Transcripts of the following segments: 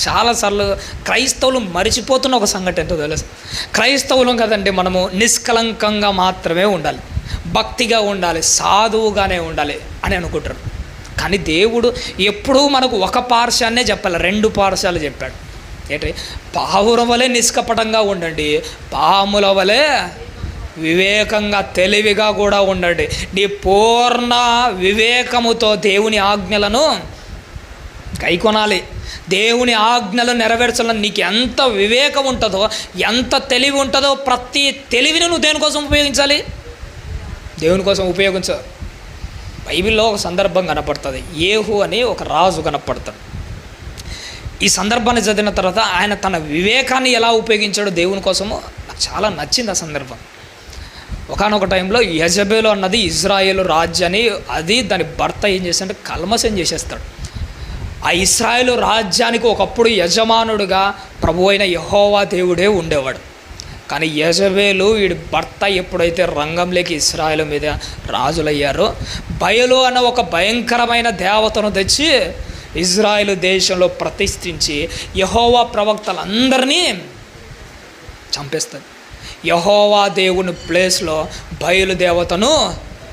చాలాసార్లు క్రైస్తవులు మరిచిపోతున్న ఒక సంగతి ఏంటో తెలుసు. క్రైస్తవులం కదండి, మనము నిష్కలంకంగా మాత్రమే ఉండాలి, భక్తిగా ఉండాలి, సాధువుగానే ఉండాలి అని అనుకుంటారు. కానీ దేవుడు ఎప్పుడూ మనకు ఒక పార్శ్వాన్నే చెప్పాలి, 2 పార్శ్వాలు చెప్పాడు. ఏంటి? పావురం వలె నిష్కపటంగా ఉండండి, పాముల వలె వివేకంగా తెలివిగా కూడా ఉండండి. నీ పూర్ణ వివేకముతో దేవుని ఆజ్ఞలను కైకొనాలి. దేవుని ఆజ్ఞలను నెరవేర్చాలని నీకు ఎంత వివేకం ఉంటుందో, ఎంత తెలివి ఉంటుందో, ప్రతి తెలివిని నువ్వు దేనికోసం ఉపయోగించాలి? దేవుని కోసం ఉపయోగించు. బైబిల్లో ఒక సందర్భం కనపడుతుంది. యేహూ అని ఒక రాజు కనపడతాడు. ఈ సందర్భాన్ని చదివిన తర్వాత ఆయన తన వివేకాన్ని ఎలా ఉపయోగించాడో దేవుని కోసము నాకు చాలా నచ్చింది ఆ సందర్భం. ఒకానొక టైంలో యెజబెలు అన్నది ఇజ్రాయేలు రాజ్యాన్ని, అది దాని భర్త ఏం చేస్తాడంటే కల్మషం చేసేస్తాడు. ఆ ఇశ్రాయేలు రాజ్యానికి ఒకప్పుడు యజమానుడుగా ప్రభు అయిన యెహోవా దేవుడే ఉండేవాడు. కానీ యెజబెలు వీడి భర్త ఎప్పుడైతే రంగంలోకి ఇశ్రాయేలు మీద రాజులయ్యారో, బయలు అన్న ఒక భయంకరమైన దేవతను తెచ్చి ఇజ్రాయేలు దేశంలో ప్రతిష్ఠించి యెహోవా ప్రవక్తలందరినీ చంపేస్తుంది. యెహోవా దేవుని ప్లేస్లో బయలు దేవతను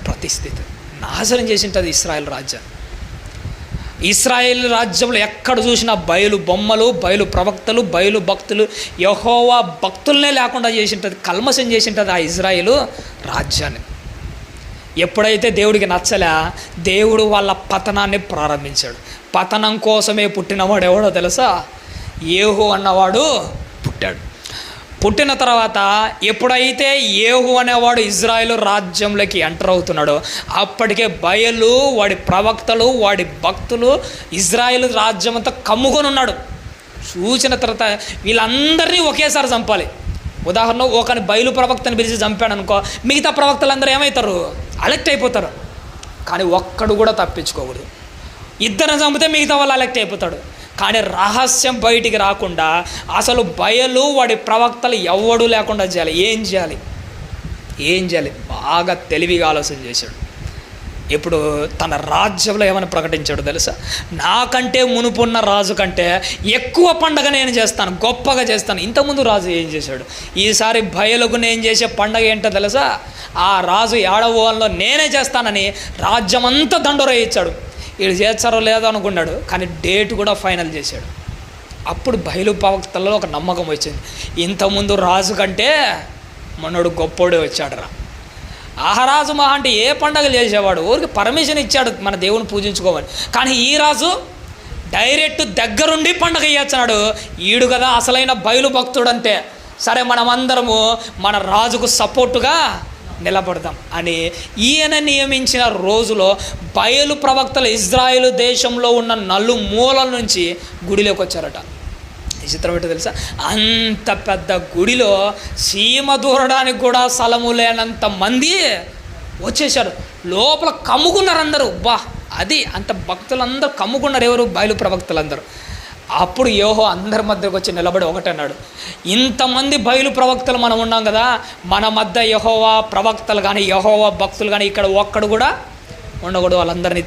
ప్రతిష్ఠిత నాశనం చేసి ఉంటుంది ఇశ్రాయేల్ రాజ్యం. ఇశ్రాయేల్ రాజ్యంలో ఎక్కడ చూసినా బయలు బొమ్మలు, బయలు ప్రవక్తలు, బయలు భక్తులు, యెహోవా భక్తులనే లేకుండా చేసి ఉంటుంది, కల్మషం చేసి ఉంటుంది ఆ ఇజ్రాయేలు రాజ్యాన్ని. ఎప్పుడైతే దేవుడికి నచ్చలే, దేవుడు వాళ్ళ పతనాన్ని ప్రారంభించాడు. పతనం కోసమే పుట్టినవాడు ఎవడో తెలుసా? యేహూ అన్నవాడు పుట్టాడు. పుట్టిన తర్వాత ఎప్పుడైతే యేహూ అనేవాడు ఇజ్రాయేలు రాజ్యంలోకి ఎంటర్ అవుతున్నాడో, అప్పటికే బయలు, వాడి ప్రవక్తలు, వాడి భక్తులు ఇజ్రాయేలు రాజ్యం అంతా కమ్ముకొని ఉన్నాడు. చూసిన తర్వాత వీళ్ళందరినీ ఒకేసారి చంపాలి. ఉదాహరణ, ఒకని బయలు ప్రవక్తని పిలిచి చంపాడు అనుకో, మిగతా ప్రవక్తలందరూ ఏమవుతారు? అలెక్ట్ అయిపోతారు. కానీ ఒక్కడు కూడా తప్పించుకోకూడదు. ఇద్దరిని చంపితే మిగతా వాళ్ళు అలెక్ట్ అయిపోతాడు. కానీ రహస్యం బయటికి రాకుండా అసలు బయలు, వాడి ప్రవక్తలు ఎవడు లేకుండా చేయాలి. ఏం చేయాలి? బాగా తెలివిగా ఆలోచన చేశాడు. ఇప్పుడు తన రాజ్యంలో ఏమని ప్రకటించాడు తెలుసా? నాకంటే మునుపున్న రాజు కంటే ఎక్కువ పండగ నేను చేస్తాను, గొప్పగా చేస్తాను. ఇంతకుముందు రాజు ఏం చేశాడు? ఈసారి బయలుకు నేను చేసే పండగ ఏంటో తెలుసా? ఆ రాజు ఏడవలో నేనే చేస్తానని రాజ్యం అంతా దండోర ఇచ్చాడు. వీడు చేస్తారో లేదో అనుకున్నాడు, కానీ డేట్ కూడా ఫైనల్ చేశాడు. అప్పుడు బయలు ప్రవక్తల్లో ఒక నమ్మకం వచ్చింది. ఇంతకుముందు రాజు కంటే మనోడు గొప్పోడే వచ్చాడురా. ఆహరాజు మహా అంటే ఏ పండగలు చేసేవాడు, ఊరికి పర్మిషన్ ఇచ్చాడు మన దేవుని పూజించుకోవాలి. కానీ ఈ రాజు డైరెక్ట్ దగ్గరుండి పండగ ఇయ్యొచ్చాడు. ఈడు కదా అసలైన బయలు భక్తుడంటే, సరే మనమందరము మన రాజుకు సపోర్టుగా నిలబడదాం అని ఈయన నియమించిన రోజులో బయలు ప్రవక్తలు ఇజ్రాయేలు దేశంలో ఉన్న నలుమూలల నుంచి గుడిలోకి వచ్చారట. ఈ చిత్రం ఏంటో తెలుసా? అంత పెద్ద గుడిలో సీమ దూరడానికి కూడా స్థలము లేనంత మంది వచ్చేసారు. లోపల కమ్ముకున్నారు అందరూ. అది అంత భక్తులందరూ కమ్ముకున్నారు. ఎవరు? బయలు ప్రవక్తలందరూ. అప్పుడు యేహూ అందరి మధ్యకు వచ్చి నిలబడి ఒకటన్నాడు, ఇంతమంది బయలు ప్రవక్తలు మనం ఉన్నాం కదా, మన మధ్య యెహోవా ప్రవక్తలు కానీ యెహోవా భక్తులు కానీ ఇక్కడ ఒక్కడు కూడా ఉండకూడదు, వాళ్ళందరినీ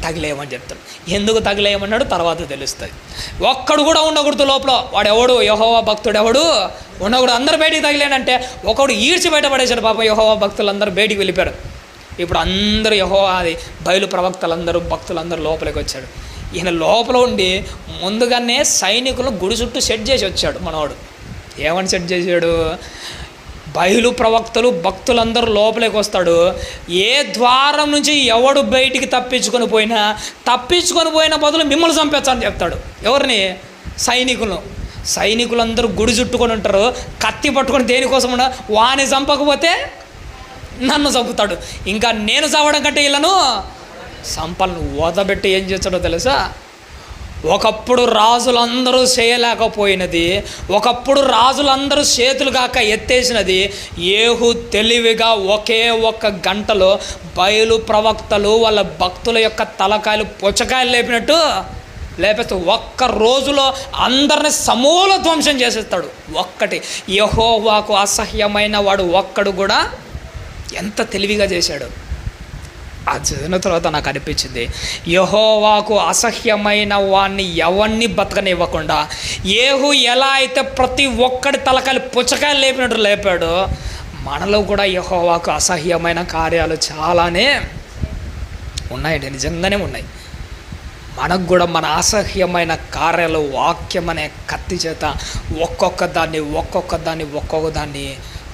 తగిలేయమని చెప్తాడు. ఎందుకు తగిలేయమన్నాడు తర్వాత తెలుస్తుంది. ఒక్కడు కూడా ఉండకూడదు లోపల. వాడు ఎవడు? యెహోవా భక్తుడు ఎవడు ఉండకూడదు. అందరు బయటికి తగిలేనంటే ఒకడు ఈడ్చి బయటపడేశాడు. పాప యెహోవా భక్తులు అందరూ బయటికి వెళ్ళిపోయారు. ఇప్పుడు అందరూ యెహోవా బయలు ప్రవక్తలందరూ భక్తులందరూ లోపలికి వచ్చాడు. ఈయన లోపల ఉండి ముందుగానే సైనికులు గుడి చుట్టూ సెట్ చేసి వచ్చాడు మనవాడు. ఏమని సెట్ చేశాడు? బయలు ప్రవక్తలు భక్తులందరూ లోపలికి వస్తాడు. ఏ ద్వారం నుంచి ఎవడు బయటికి తప్పించుకొని పోయినా బదులు మిమ్మల్ని చంపేచ్చని చెప్తాడు. ఎవరిని? సైనికులందరూ గుడి చుట్టుకొని ఉంటారు. కత్తి పట్టుకొని దేనికోసం? వాని చంపకపోతే నన్ను చంపుతాడు. ఇంకా నేను చావడం కంటే వీళ్ళను సంపలను ఓదబెట్టి ఏం చేస్తాడో తెలుసా? ఒకప్పుడు రాజులందరూ చేయలేకపోయినది, ఒకప్పుడు రాజులందరూ చేతులు కాక ఎత్తేసినది, యేహూ తెలివిగా ఒకే ఒక్క గంటలో బయలు ప్రవక్తలు వాళ్ళ భక్తుల యొక్క తలకాయలు పుచ్చకాయలు లేపేస్తూ ఒక్క రోజులో అందరిని సమూల ధ్వంసం చేసేస్తాడు. ఒక్కటి యెహోవాకు అసహ్యమైన వాడు ఒక్కడు కూడా. ఎంత తెలివిగా చేశాడు. అది చదివిన తర్వాత నాకు అనిపించింది, యెహోవాకు అసహ్యమైన వాణ్ణి ఎవరిని బతకనివ్వకుండా యేహూ ఎలా అయితే ప్రతి ఒక్కడి తలకాయలు పుచ్చకాయలు లేపినట్టు లేపాడో, మనలో కూడా యెహోవాకు అసహ్యమైన కార్యాలు చాలానే ఉన్నాయండి, నిజంగానే ఉన్నాయి. మనకు కూడా మన అసహ్యమైన కార్యాలు వాక్యం అనే కత్తి చేత ఒక్కొక్క దాన్ని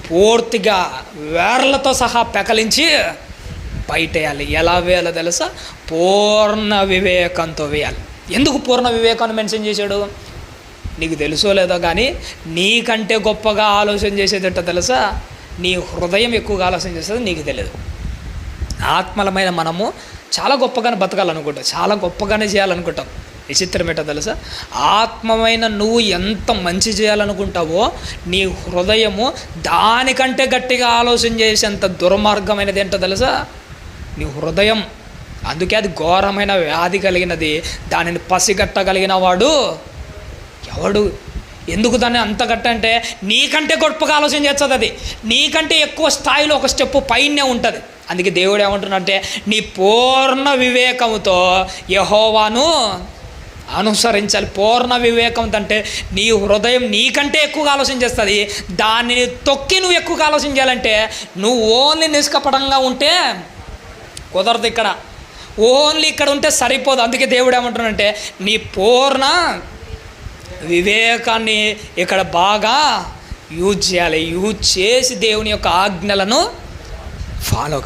పూర్తిగా వేర్లతో సహా పెకలించి బయటేయాలి. ఎలా వేయాలో తెలుసా? పూర్ణ వివేకంతో వేయాలి. ఎందుకు పూర్ణ వివేకాన్ని మెన్షన్ చేశాడు? నీకు తెలుసో లేదో కానీ నీకంటే గొప్పగా ఆలోచన చేసేదంట తెలుసా? నీ హృదయం ఎక్కువగా ఆలోచన చేసేది నీకు తెలియదు. ఆత్మలమైన మనము చాలా గొప్పగానే బతకాలనుకుంటాం, చాలా గొప్పగానే చేయాలనుకుంటాం. విచిత్రం ఏంటో తెలుసా? ఆత్మమైన నువ్వు ఎంత మంచి చేయాలనుకుంటావో నీ హృదయము దానికంటే గట్టిగా ఆలోచన చేసేంత దుర్మార్గమైనది ఏంటో తెలుసా? నీ హృదయం. అందుకే అది ఘోరమైన వ్యాధి కలిగినది. దానిని పసిగట్టగలిగిన వాడు ఎవడు? ఎందుకు దాన్ని అంత గట్టంటే నీకంటే గొప్పగా ఆలోచన చేస్తుంది. అది నీకంటే ఎక్కువ స్థాయిలో ఒక స్టెప్ పైనే ఉంటుంది. అందుకే దేవుడు ఏమంటున్నాడంటే నీ పూర్ణ వివేకముతో యెహోవాను అనుసరించాలి. పూర్ణ వివేకంతో అంటే నీ హృదయం నీకంటే ఎక్కువగా ఆలోచన చేస్తుంది. దానిని తొక్కి నువ్వు ఎక్కువగా ఆలోచన చేయాలంటే నువ్వు ఓన్లీ నిష్కపటంగా ఉంటే కుదరదు. ఓన్లీ ఇక్కడ ఉంటే సరిపోదు. అందుకే దేవుడు ఏమంటున్నాడంటే నీ పూర్ణ వివేకాన్ని ఇక్కడ బాగా యూజ్ చేయాలి. యూజ్ చేసి దేవుని యొక్క ఆజ్ఞలను ఫాలో